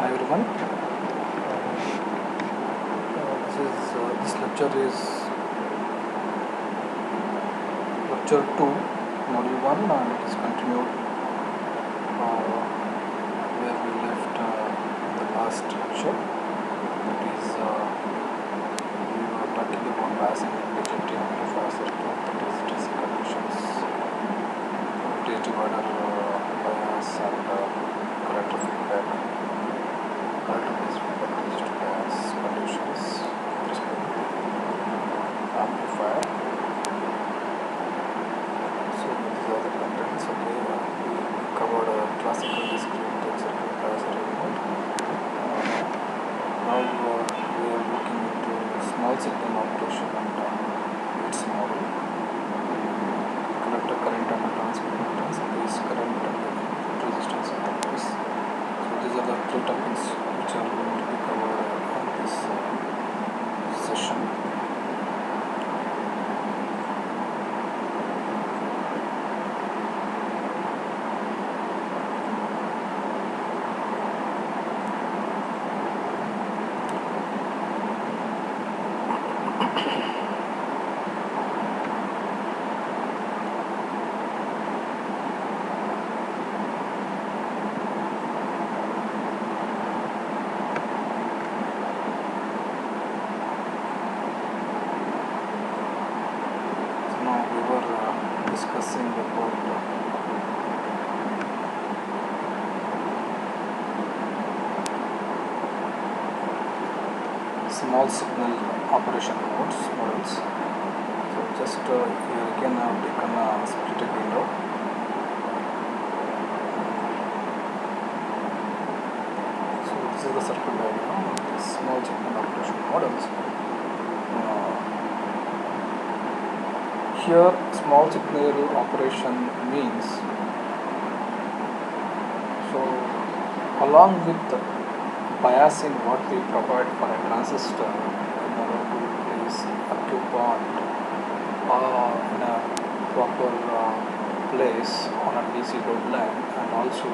Hi everyone. This lecture is lecture 2, module 1, and it is continued where we left in the last lecture. That is, we were talking about biasing in BJT amplifier circuit, that is DC conditions, voltage divider bias, and collector feedback, collector based feedback resistor bias conditions with respect to the amplifier. So these are the contents. Okay, we covered classical discrete circuit bias arrangement. Now we are looking into small signal operation and its model. Collector current and transmittance, base current and input resistance of the base. So these are the three topics which are going to be covered in this session. Now we were discussing about small signal operation models. So just here again I have taken a splitted window. So this is the circuit diagram of these small signal operation models. Here small signal operation means, so along with the biasing what we provide for a transistor in order to place a Q-bond in a proper place on a DC load line, and also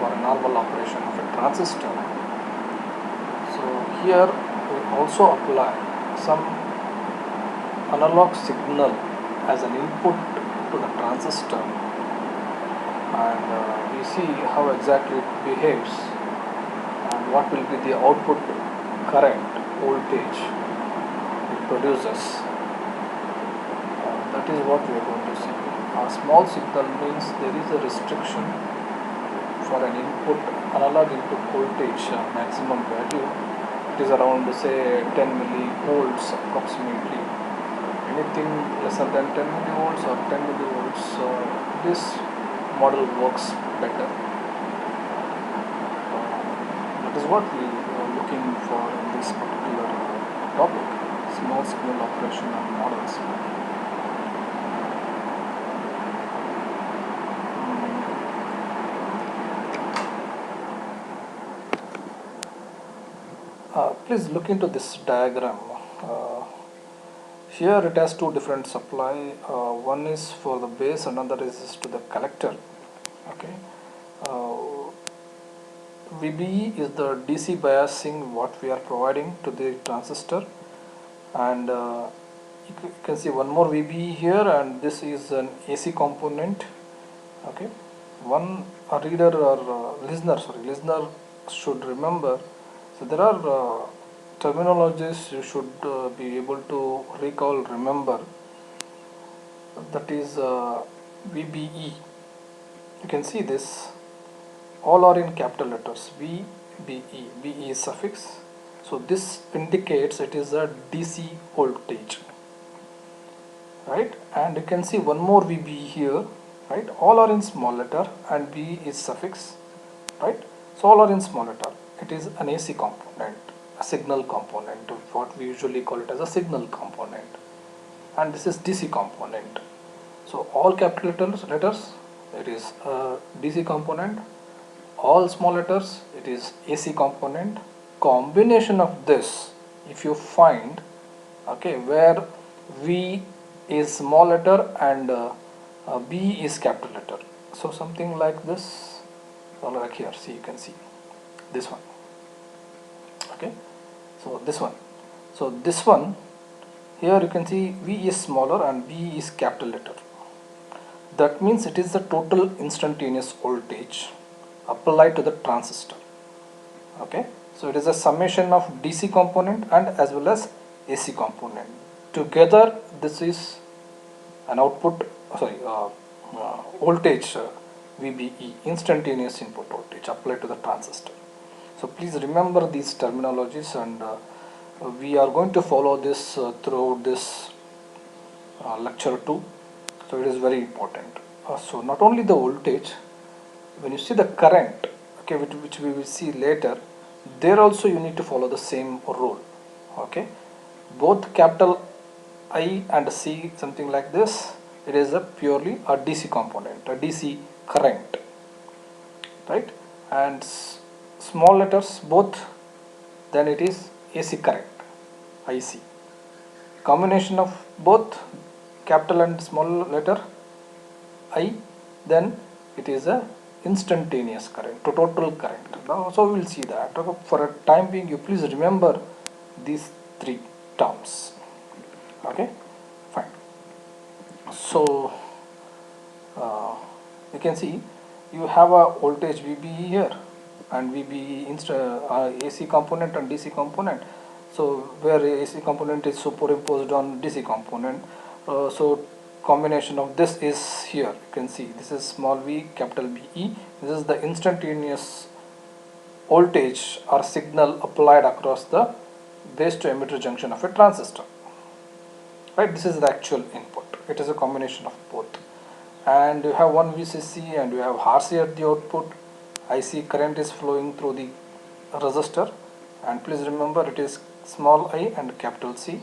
for a normal operation of a transistor. So here we also apply some analog signal as an input to the transistor, and we see how exactly it behaves and what will be the output current voltage it produces. That is what we are going to see. A small signal means there is a restriction for an input, analog input voltage maximum value. It is around, say, 10 millivolts approximately. Anything lesser than 10 millivolts or 10 millivolts, this model works better. That is what we are looking for in this particular topic, small signal operation and models. Please look into this diagram. Here it has two different supply. One is for the base, another is to the collector. Okay. VBE is the DC biasing what we are providing to the transistor, and you can see one more VBE here, and this is an AC component. Okay. One reader or listener should remember. So there are terminologies you should be able to remember. That is VBE. You can see this. All are in capital letters. VBE. VE is suffix. So this indicates it is a DC voltage. Right? And you can see one more VBE here. Right? All are in small letter, and V is suffix. Right? So all are in small letter. It is an AC component, a signal component, what we usually call it as a signal component, and this is DC component. So all capital letters, it is a DC component. All small letters, it is AC component. Combination of this, if you find, okay, where V is small letter and B is capital letter. So something like this, or like here, see, you can see this one. Okay, so this one. So this one here you can see V is smaller and B is capital letter. That means it is the total instantaneous voltage applied to the transistor. Okay, so it is a summation of DC component and as well as AC component. Together this is an output, voltage VBE, instantaneous input voltage applied to the transistor. So please remember these terminologies, and we are going to follow this throughout this lecture too. So it is very important. So not only the voltage, when you see the current, okay, which we will see later, there also you need to follow the same rule. Okay, both capital I and C, something like this, it is a purely a DC component, a DC current, right? And small letters both, then it is AC current, IC. Combination of both capital and small letter I, then it is a instantaneous current, to total current. Now, so we will see that. For a time being, you please remember these three terms. Okay, fine. So you can see you have a voltage VBE here and VBE AC component and DC component. So where AC component is superimposed on DC component, so combination of this is here. You can see this is small v, capital BE. This is the instantaneous voltage or signal applied across the base to emitter junction of a transistor. Right, this is the actual input. It is a combination of both. And you have one VCC and you have RC at the output. IC current is flowing through the resistor, and please remember it is small I and capital C.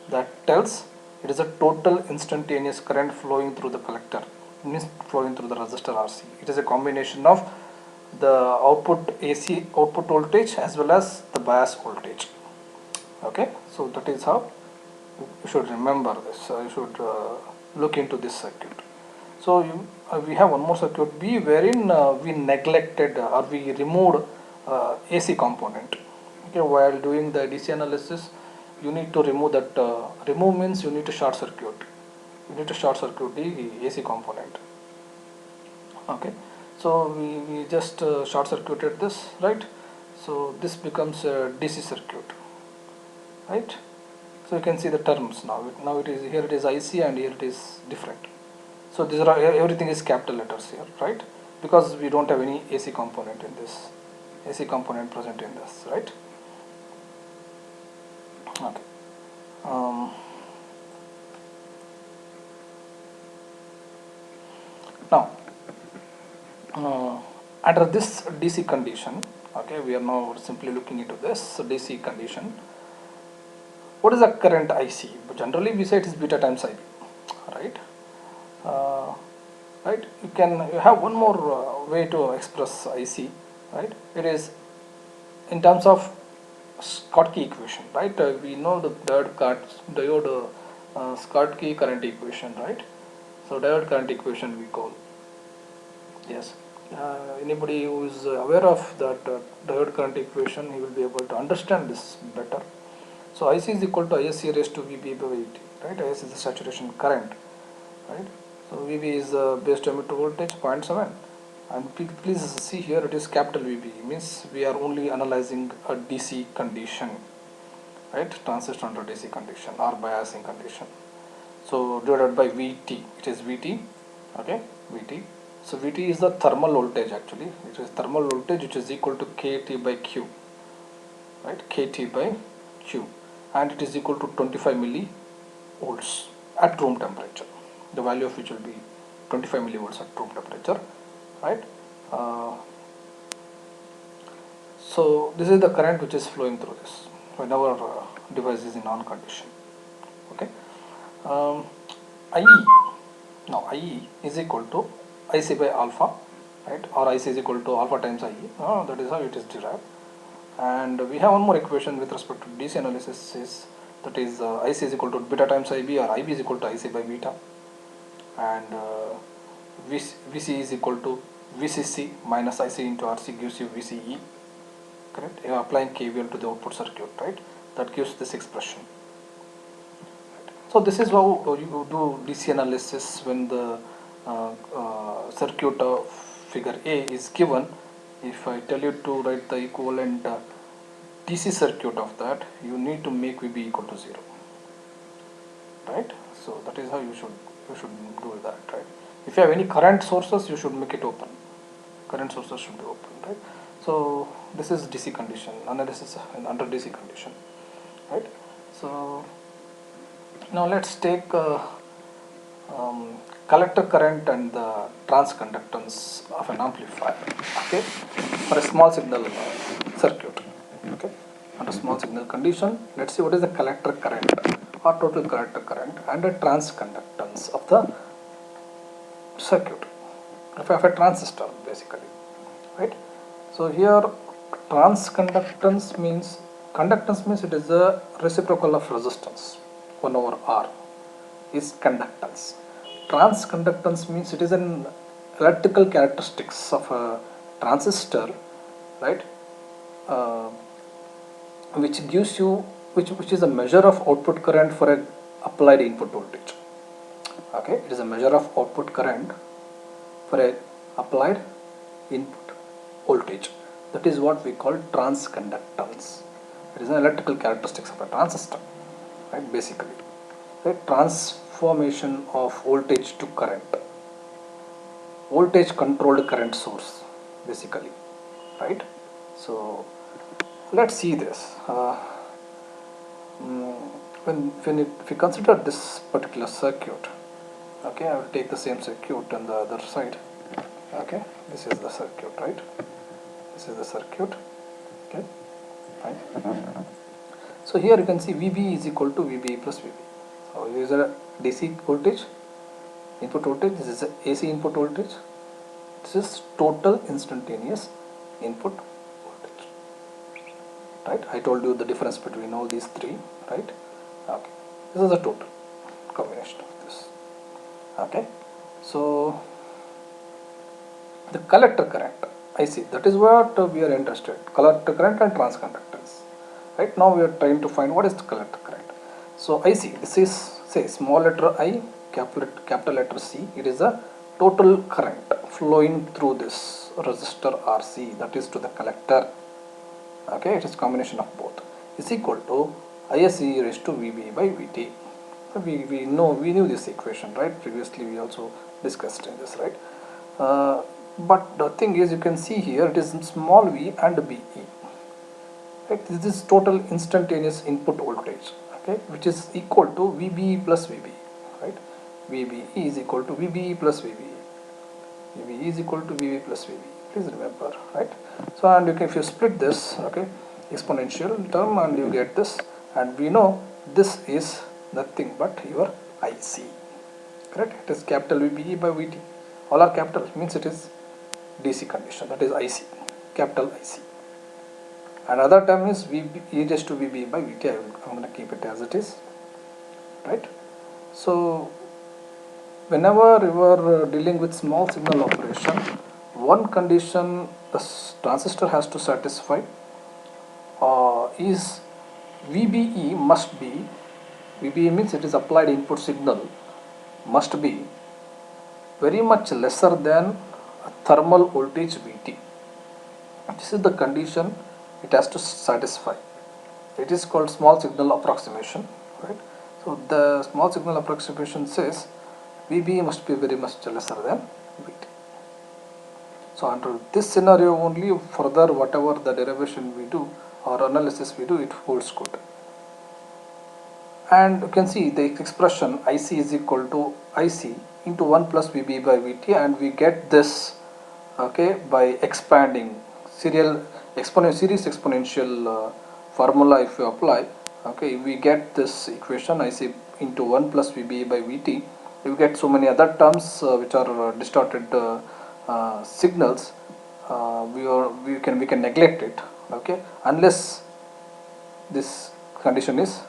That tells it is a total instantaneous current flowing through the collector, means flowing through the resistor RC. It is a combination of the output AC output voltage as well as the bias voltage. Okay, so that is how you should remember this. You should look into this circuit. So we have one more circuit B, wherein we neglected or we removed AC component. Okay, while doing the DC analysis, you need to remove that. Remove means you need to short circuit. You need to short circuit the AC component. Okay, so we just short circuited this, right? So this becomes a DC circuit, right? So you can see the terms now. Now it is here, it is IC, and here it is different. So these are everything is capital letters here, right? Because we don't have any AC component in this, AC component present in this, right? Okay. Now under this DC condition, okay, we are now simply looking into this DC condition. What is the current IC? Generally we say it is beta times IB, right? Right, you have one more way to express IC, right? It is in terms of Schottky equation, right? We know the diode Schottky current equation, right? So diode current equation we call, yes. Anybody who is aware of that diode current equation, he will be able to understand this better. So IC is equal to ISC raised to VB by VT, right? IS is the saturation current, right? So VB is the base to emitter voltage 0.7, and please see here it is capital VB, means we are only analyzing a DC condition, right? Transistor under DC condition or biasing condition. So divided by VT, it is VT, okay, VT. So VT is the thermal voltage actually. It is thermal voltage which is equal to KT by Q, right? KT by Q, and it is equal to 25 millivolts at room temperature. The value of which will be 25 millivolts at room temperature, right? So this is the current which is flowing through this whenever device is in on condition. Okay. IE, now IE is equal to IC by alpha, right? Or IC is equal to alpha times IE. That is how it is derived. And we have one more equation with respect to DC analysis, is that is IC is equal to beta times IB, or IB is equal to IC by beta, and VC is equal to VCC minus IC into RC gives you VCE. correct? You are applying KVL to the output circuit, right? That gives this expression. So this is how you do DC analysis when the circuit of figure A is given. If I tell you to write the equivalent DC circuit of that, you need to make VB equal to 0, right? So that is how you should do that, right? If you have any current sources, you should make it open. Current sources should be open, right? So this is DC condition analysis under DC condition, right? So now let's take collector current and the transconductance of an amplifier, okay, for a small signal circuit, okay. Under small signal condition, let's see what is the collector current or total collector current and the transconductance of the circuit of a transistor, basically, right? So here transconductance means, conductance means it is the reciprocal of resistance 1 over R is conductance. Transconductance means it is an electrical characteristics of a transistor, right, which gives you, which is a measure of output current for a applied input voltage, okay. It is a measure of output current for a applied input voltage. That is what we call transconductance. It is an electrical characteristics of a transistor, right, basically, right? Transformation of voltage to current, voltage controlled current source, basically, right? So let's see this. If you consider this particular circuit, okay, I will take the same circuit on the other side, okay. This is the circuit, right? This is the circuit, okay, fine. So here you can see VB is equal to VB plus VB. So here is a DC voltage, input voltage. This is a AC input voltage. This is total instantaneous input voltage, right? I told you the difference between all these three, right? Okay, this is the total combination of this, okay. So the collector current, I see, that is what we are interested, collector current and transconductance. Right now we are trying to find what is the collector current. So I see, this is, say, small letter I, capital letter C. It is a total current flowing through this resistor RC, that is to the collector, okay. It is combination of both, is equal to ISC raised to VB by VT. We knew this equation, right? Previously we also discussed in this, right? But the thing is, you can see here it is small v and BE, right? This is total instantaneous input voltage, okay, which is equal to VB plus VB, right? VB is equal to VB plus VB. VB is equal to VB plus VB. Please remember, right? So, and you can, if you split this, okay, exponential term, and you get this, and we know this is nothing but your IC, correct? It is capital VBE by VT. All are capital, means it is DC condition, that is IC, capital IC. Another term is VB, E raised to VB by VT. I'm going to keep it as it is, right? So whenever you are dealing with small signal operation, one condition the transistor has to satisfy is VBE must be, VBE means it is applied input signal, must be very much lesser than thermal voltage VT. This is the condition it has to satisfy. It is called small signal approximation, right? So the small signal approximation says VB must be very much lesser than VT. So under this scenario only, further whatever the derivation we do or analysis we do, it holds good. And you can see the expression IC is equal to IC into 1 plus VB by VT, and we get this, okay, by expanding series exponential formula. If you apply, okay, we get this equation IC into 1 plus VB by VT. You get so many other terms which are distorted signals. We can neglect it, okay, unless this condition is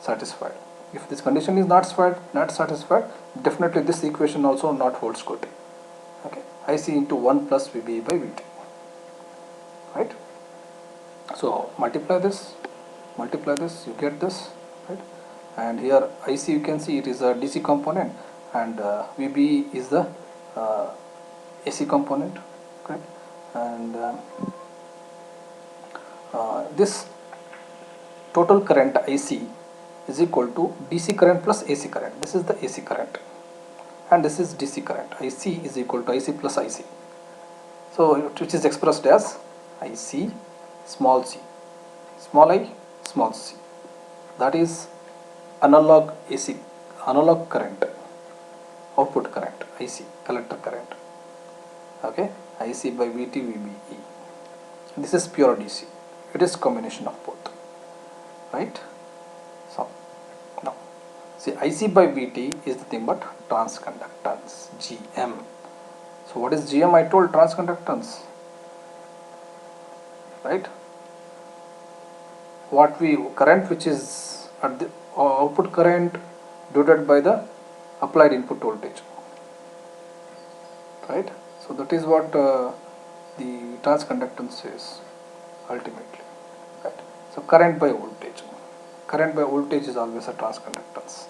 satisfied. If this condition is not satisfied, definitely this equation also not holds good, okay. IC into 1 plus VB by VT, right? So multiply this, you get this, right? And here IC, you can see it is a DC component, and VB is the AC component, correct? And this total current IC is equal to DC current plus AC current. This is the AC current, and this is DC current. IC is equal to IC plus IC. So which is expressed as IC small c, small I, small c. That is analog AC, analog current, output current, IC, collector current. Okay, IC by VT VBE. This is pure DC. It is combination of both, right? So now see, IC by VT is the thing but transconductance, GM. So what is GM? I told transconductance, right? What we current which is at the output current divided by the applied input voltage, right? So that is what the transconductance is ultimately, right? So current by voltage is always a transconductance,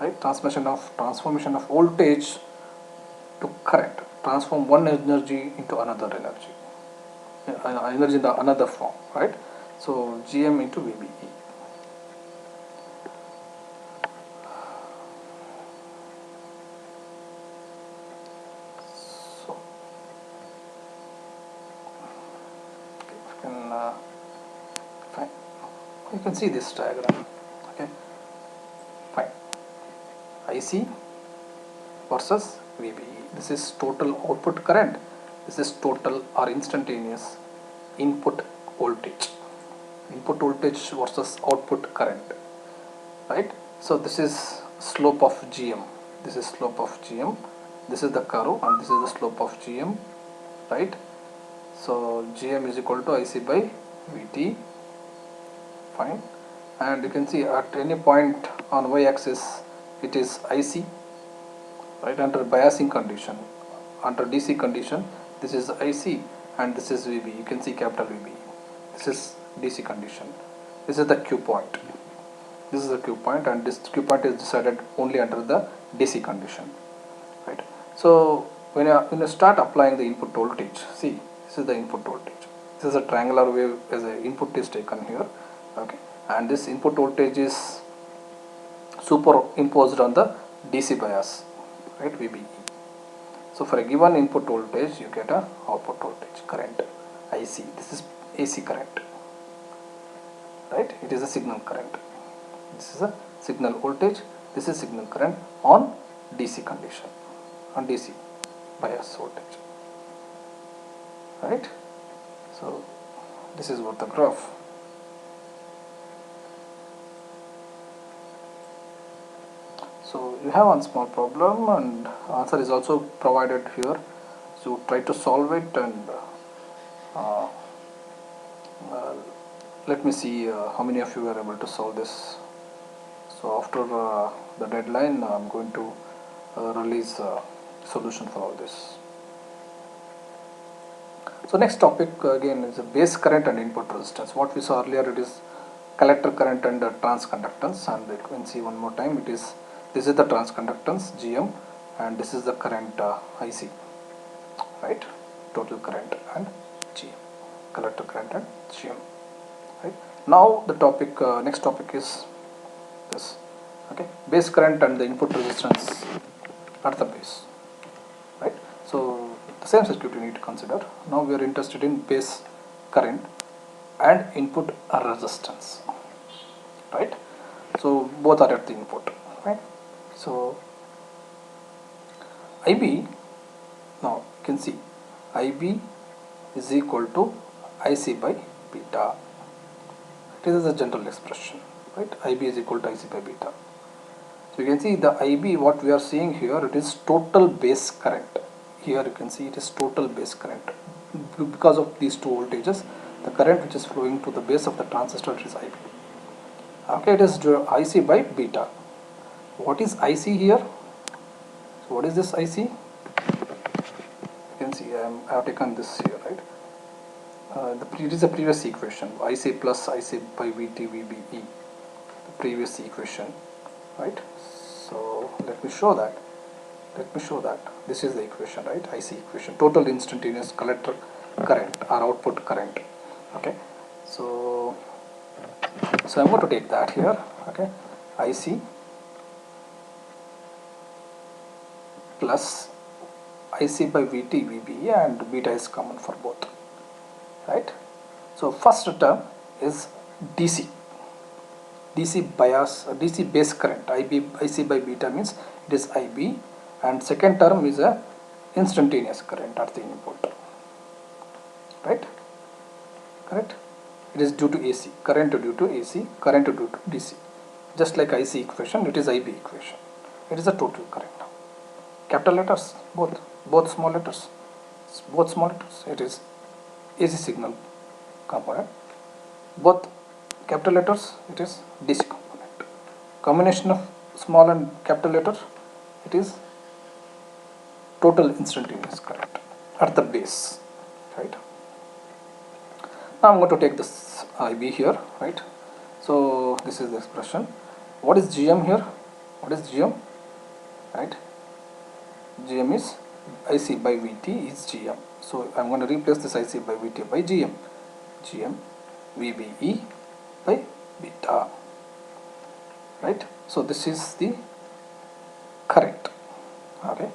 right? Transformation of voltage to current, transform one energy into another energy, energy in the another form, right? So GM into VBE. So fine. You can see this diagram. Okay, fine. IC versus VBE. This is total output current. This is total or instantaneous input voltage. Input voltage versus output current, right? So this is slope of GM. This is slope of GM. This is the curve, and this is the slope of GM, right? So GM is equal to IC by VT. Fine. And you can see at any point on y-axis it is IC, right? Under biasing condition, under DC condition, this is IC and this is VB. You can see capital VB. This is DC condition. This is the Q point. This is the Q point, and this Q point is decided only under the DC condition, right? So when you start applying the input voltage, see, this is the input voltage. This is a triangular wave as an input is taken here, okay, and this input voltage is superimposed on the DC bias, right, VBE. So for a given input voltage, you get a output voltage current IC. This is AC current, right? It is a signal current. This is a signal voltage. This is signal current on DC condition, on DC bias voltage, right? So this is what the graph. So you have one small problem, and answer is also provided here. So try to solve it, and let me see how many of you are able to solve this. So after the deadline, I'm going to release solution for all this. So next topic again is a base current and input resistance. What we saw earlier, it is collector current and transconductance, and you can see one more time, it is, this is the transconductance GM, and this is the current IC, right? Total current and GM, collector current and GM, right? Now the topic, next topic is this, okay, base current and the input resistance at the base, right? So the same circuit you need to consider. Now we are interested in base current and input resistance, right? So both are at the input, right? So IB, now you can see IB is equal to IC by beta. This is a general expression, right? IB is equal to IC by beta. So you can see the IB, what we are seeing here, it is total base current. Here you can see it is total base current. Because of these two voltages, the current which is flowing to the base of the transistor is IB. Okay, it is IC by beta. What is IC here? So what is this IC? You can see I have taken this here, right? it is a previous equation, IC plus IC by VT VBE, the previous equation, right? So let me show that. This is the equation, right? IC equation, total instantaneous collector current or output current. Okay, so I'm going to take that here. Okay, IC plus IC by VT VBE, and beta is common for both, right? So first term is DC bias, DC base current, IC by beta means it is IB, and second term is a instantaneous current at the input, right? Correct? It is due to AC, current due to AC, current due to DC. Just like IC equation, it is IB equation. It is a total current. Capital letters, both small letters, it is AC signal component. Both capital letters, it is DC component. Combination of small and capital letter, it is total instantaneous current at the base, right? Now I'm going to take this IB here, right? So this is the expression. What is GM here? What is GM? Right? GM is IC by VT is GM. So I'm going to replace this IC by VT by GM. GM VBE by beta. Right? So this is the current. Okay.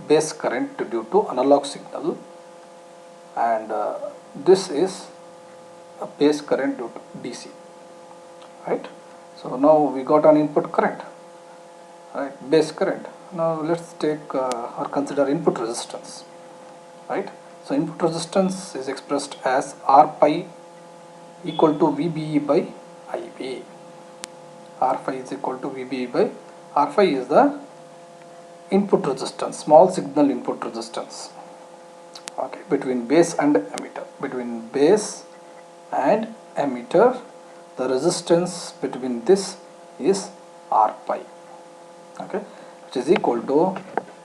Base current due to analog signal, and this is a base current due to DC, right? So now we got an input current, right? Base current. Now let's take or consider input resistance, right? So input resistance is expressed as R pi equal to VBE by IB. R phi is equal to VBE by R phi is the input resistance, small signal input resistance. Okay, between base and emitter. Between base and emitter, the resistance between this is R pi. Okay, which is equal to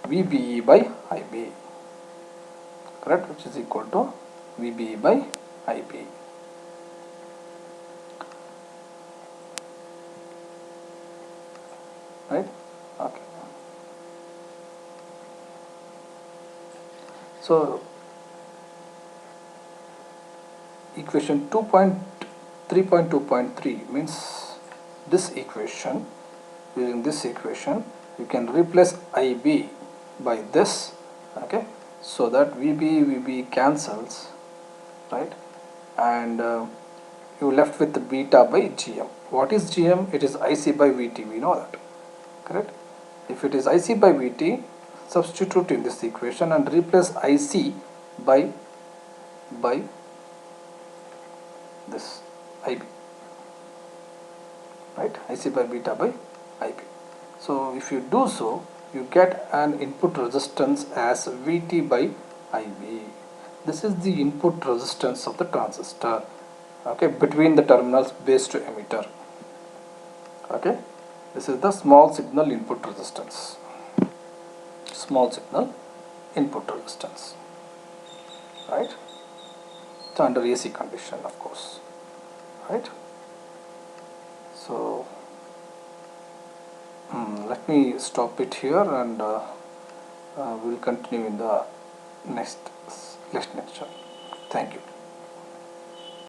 VBE by IB. Correct? Which is equal to VBE by IB. Right? Okay. So equation 2.3.2.3 means this equation, using this equation you can replace IB by this, okay, so that VB cancels, right, and you left with the beta by GM. What is GM? It is IC by VT, we know that, correct? If it is IC by VT, substitute in this equation and replace IC by this IB, right? IC by beta by IB. So if you do so, you get an input resistance as VT by IB. This is the input resistance of the transistor, okay, between the terminals base to emitter. Okay, this is the small signal input resistance. Small signal input resistance, right? It's under AC condition, of course, right? So let me stop it here, and we will continue in the next lecture. Thank you.